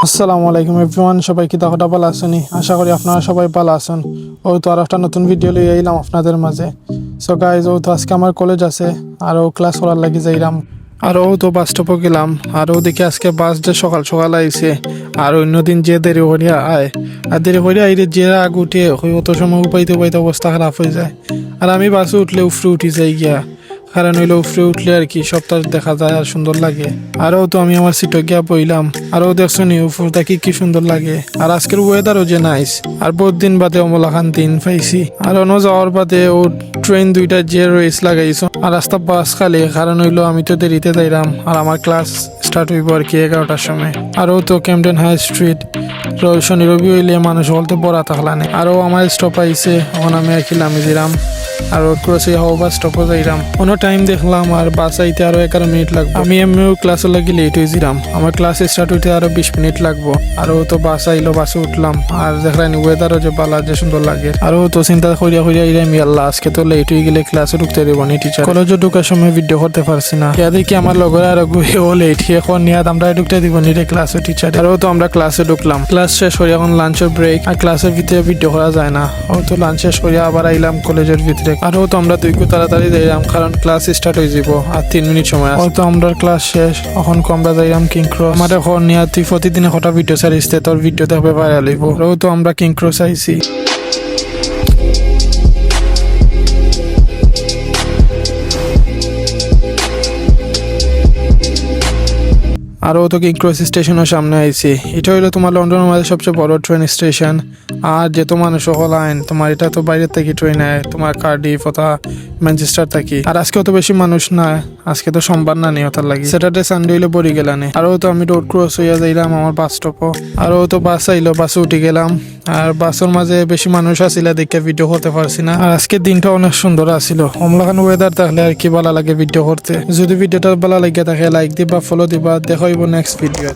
আসসালামু আলাইকুম এভরিওয়ান, সবাই কি তাহলে ভালো আছেন? আশা করি আপনারা সবাই ভালো আছেন। ও তো আর একটা নতুন ভিডিও লিয়ে এলাম আপনাদের মাঝে। সো গাইজ, ও তো আজকে আমার কলেজ আছে আর ও ক্লাস করার লাগি যাইলাম। আর ও তো বাস স্টপে গেলাম আর ও দেখি আজকে বাস যে সকাল সকাল আইছে আর অন্যদিন যে দেরি করিয়া আয় আর দেরি করিয়া আইরে যে আগ উঠে অত সময় উপাইতে উপাইতে অবস্থা খারাপ হয়ে যায়। আর আমি বাসে উঠলে উফরে উঠি যাই গিয়া, কারণ হইলো উফরে উঠলে আর কি সপ্তাহ দেখা যায় আর সুন্দর লাগে। আরও তো আমি আমার সিটে গিয়া বইলাম আরও দেখছো নি উপরটা কি সুন্দর লাগে। আর আজকের ওয়েদারও যে নাইস আর বহুত দিন বাদে অমলাখান দিন পাইছি। আর অন্য যাওয়ার বাদে ও ট্রেন দুইটা যে রেস লাগাইছো আর রাস্তা বাস খালি, কারণ হইলো আমি তো দেরিতে যাইলাম আর আমার ক্লাস স্টার্ট হইব আর কি 11টার সময়। আরও তো ক্যামডেন হাই স্ট্রিট শনি রবি হইলে মানুষ বলতে বড়া থাকলানে। আরও আমার স্টপ আইছে, এখন আমি আর কি নামি দিলাম আর রোড ক্রসে হওয়া বাস স্টপও যাইলাম। অন্য টাইম দেখলাম আর বাস আইতে আরো 11 মিনিট লাগবে। আমি এমনিও ক্লাসে লাগি লেট হয়েছিলাম, আমার ক্লাস স্টার্ট হইতে আরো 20 মিনিট লাগবো। আরও তো বাস আইলো, বাসে উঠলাম আর দেখলাম ওয়েদারও যে বালা যে সুন্দর লাগে। আরও তো চিন্তা করিয়া ইরাম আল্লাহ আজকে তো লেট হয়ে গেলে ক্লাসে ঢুকতে দেবো নি টিচার। কলেজে ঢুকার সময় ভিডিও করতে পারছি না, ইয়া দেখি আমার লগরে আরো ও লেট এখন নিয়ে আমরা ঢুকতে দিব নি রে ক্লাসে টিচার। আরও তো আমরা ক্লাসে ঢুকলাম, ক্লাস শেষ হয়ে এখন লাঞ্চের ব্রেক আর ক্লাসের ভিতরে ভিডিও করা যায় না। ও তো লাঞ্চ শেষ করিয়া আবার আইলাম কলেজের ভিতরে। আরও তো আমরা দুই তাড়াতাড়ি যাইলাম কারণ ক্লাস স্টার্ট হয়ে যাব আর 3 মিনিট সময় আছে। তো আমরা ক্লাস শেষ, এখন আমরা যাইলাম কিং ক্রস। আমার এখন নিয়ে তুই প্রতিদিনে কটা ভিডিও ছাড়িস তোর ভিডিও দেখবে ভাইরাল হইব। তো আমরা কিং ক্রস আইছি। আরও তো কিং ক্রস স্টেশনের সামনে আইছি। এটা হইলো তোমার লন্ডনের মাঝে সবচেয়ে বড় ট্রেন স্টেশন। আর যেহেতু মানুষ সকল আইন তোমার এটা তো বাইরের থেকে ট্রেন আয় তোমার কার্ডিফ অথবা ম্যানচেস্টার থাকি। আর আজকে অত বেশি মানুষ না, আজকে তো সোমবার না নিয়ে ওটার লাগি স্যাটারডে সানডে হইলে বড়ি গেলানে। আরও তো আমি রোড ক্রস হইয়া যাইলাম আমার বাস স্টপও। আরও তো বাস আইলো, বাসে উঠে গেলাম আর বাসের মাঝে বেশি মানুষ আসিল দেখে ভিডিও করতে পারছি না। আর আজকের দিনটা অনেক সুন্দর আসিল, অম্লাখান ওয়েদার থাকলে আর কি ভালো লাগে ভিডিও করতে। যদি ভিডিওটা ভালো লাগে থাকে লাইক দিবা, ফলো দিবা। দেখা হইব নেক্সট ভিডিও।